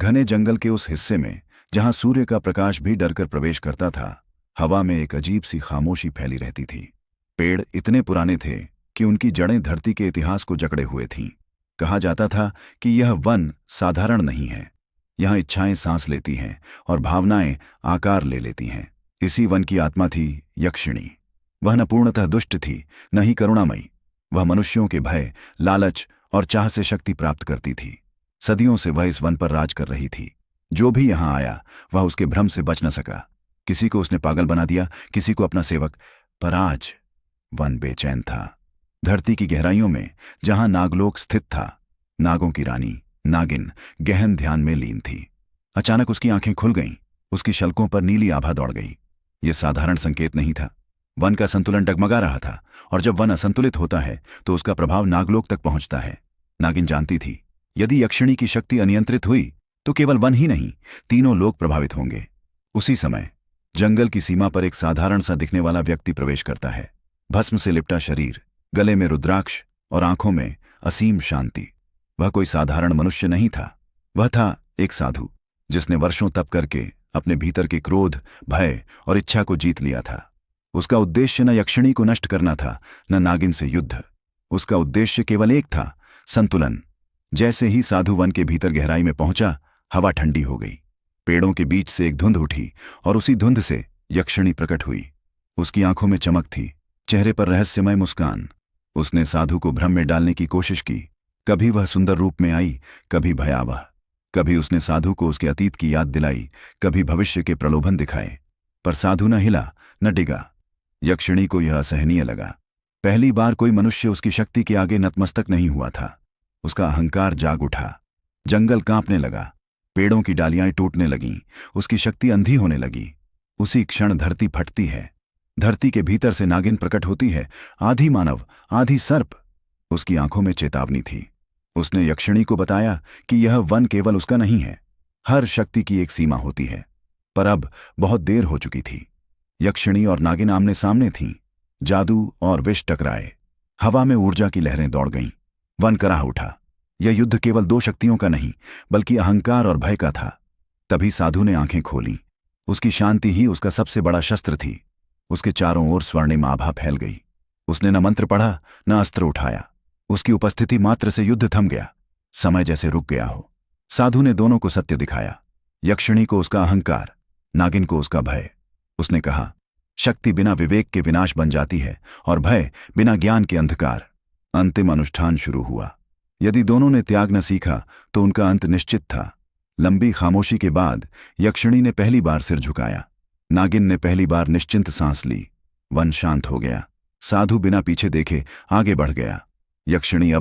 घने जंगल के उस हिस्से में जहां सूर्य का प्रकाश भी डरकर प्रवेश करता था, हवा में एक अजीब सी खामोशी फैली रहती थी। पेड़ इतने पुराने थे कि उनकी जड़ें धरती के इतिहास को जकड़े हुए थीं। कहा जाता था कि यह वन साधारण नहीं है। यहाँ इच्छाएं सांस लेती हैं और भावनाएं आकार ले लेती हैं। इसी वन की आत्मा थी यक्षिणी। वह न पूर्णतः दुष्ट थी, न ही करुणामयी। वह मनुष्यों के भय, लालच और चाह से शक्ति प्राप्त करती थी। सदियों से वह इस वन पर राज कर रही थी। जो भी यहाँ आया वह उसके भ्रम से बच न सका। किसी को उसने पागल बना दिया, किसी को अपना सेवक। पर आज वन बेचैन था। धरती की गहराइयों में जहां नागलोक स्थित था, नागों की रानी नागिन गहन ध्यान में लीन थी। अचानक उसकी आंखें खुल गईं। उसकी शल्कों पर नीली आभा दौड़ गई। यह साधारण संकेत नहीं था। वन का संतुलन डगमगा रहा था, और जब वन असंतुलित होता है तो उसका प्रभाव नागलोक तक पहुंचता है। नागिन जानती थी, यदि यक्षिणी की शक्ति अनियंत्रित हुई तो केवल वन ही नहीं, तीनों लोग प्रभावित होंगे। उसी समय जंगल की सीमा पर एक साधारण सा दिखने वाला व्यक्ति प्रवेश करता है। भस्म से लिपटा शरीर, गले में रुद्राक्ष और आंखों में असीम शांति। वह कोई साधारण मनुष्य नहीं था। वह था एक साधु, जिसने वर्षों तप करके अपने भीतर के क्रोध, भय और इच्छा को जीत लिया था। उसका उद्देश्य न यक्षिणी को नष्ट करना था, न नागिन से युद्ध। उसका उद्देश्य केवल एक था, संतुलन। जैसे ही साधु वन के भीतर गहराई में पहुंचा, हवा ठंडी हो गई। पेड़ों के बीच से एक धुंध उठी और उसी धुंध से यक्षिणी प्रकट हुई। उसकी आंखों में चमक थी, चेहरे पर रहस्यमय मुस्कान। उसने साधु को भ्रम में डालने की कोशिश की। कभी वह सुंदर रूप में आई, कभी भयावह। कभी उसने साधु को उसके अतीत की याद दिलाई, कभी भविष्य के प्रलोभन दिखाए। पर साधु न हिला, न डिगा। यक्षिणी को यह असहनीय लगा। पहली बार कोई मनुष्य उसकी शक्ति के आगे नतमस्तक नहीं हुआ था। उसका अहंकार जाग उठा। जंगल कांपने लगा, पेड़ों की डालियां टूटने लगीं, उसकी शक्ति अंधी होने लगी। उसी क्षण धरती फटती है। धरती के भीतर से नागिन प्रकट होती है, आधी मानव, आधी सर्प। उसकी आंखों में चेतावनी थी। उसने यक्षिणी को बताया कि यह वन केवल उसका नहीं है। हर शक्ति की एक सीमा होती है। पर अब बहुत देर हो चुकी थी। यक्षिणी और नागिन आमने सामने थीं। जादू और विष टकराए। हवा में ऊर्जा की लहरें दौड़ गईं। वन कराह उठा। यह युद्ध केवल दो शक्तियों का नहीं, बल्कि अहंकार और भय का था। तभी साधु ने आंखें खोलीं। उसकी शांति ही उसका सबसे बड़ा शस्त्र थी। उसके चारों ओर स्वर्णिम आभा फैल गई। उसने न मंत्र पढ़ा, न अस्त्र उठाया। उसकी उपस्थिति मात्र से युद्ध थम गया। समय जैसे रुक गया हो। साधु ने दोनों को सत्य दिखाया। यक्षिणी को उसका अहंकार, नागिन को उसका भय। उसने कहा, शक्ति बिना विवेक के विनाश बन जाती है, और भय बिना ज्ञान के अंधकार। अंतिम अनुष्ठान शुरू हुआ। यदि दोनों ने त्याग न सीखा तो उनका अंत निश्चित था। लंबी खामोशी के बाद यक्षिणी ने पहली बार सिर झुकाया। नागिन ने पहली बार निश्चिंत सांस ली। वन शांत हो गया। साधु बिना पीछे देखे आगे बढ़ गया। यक्षिणी अब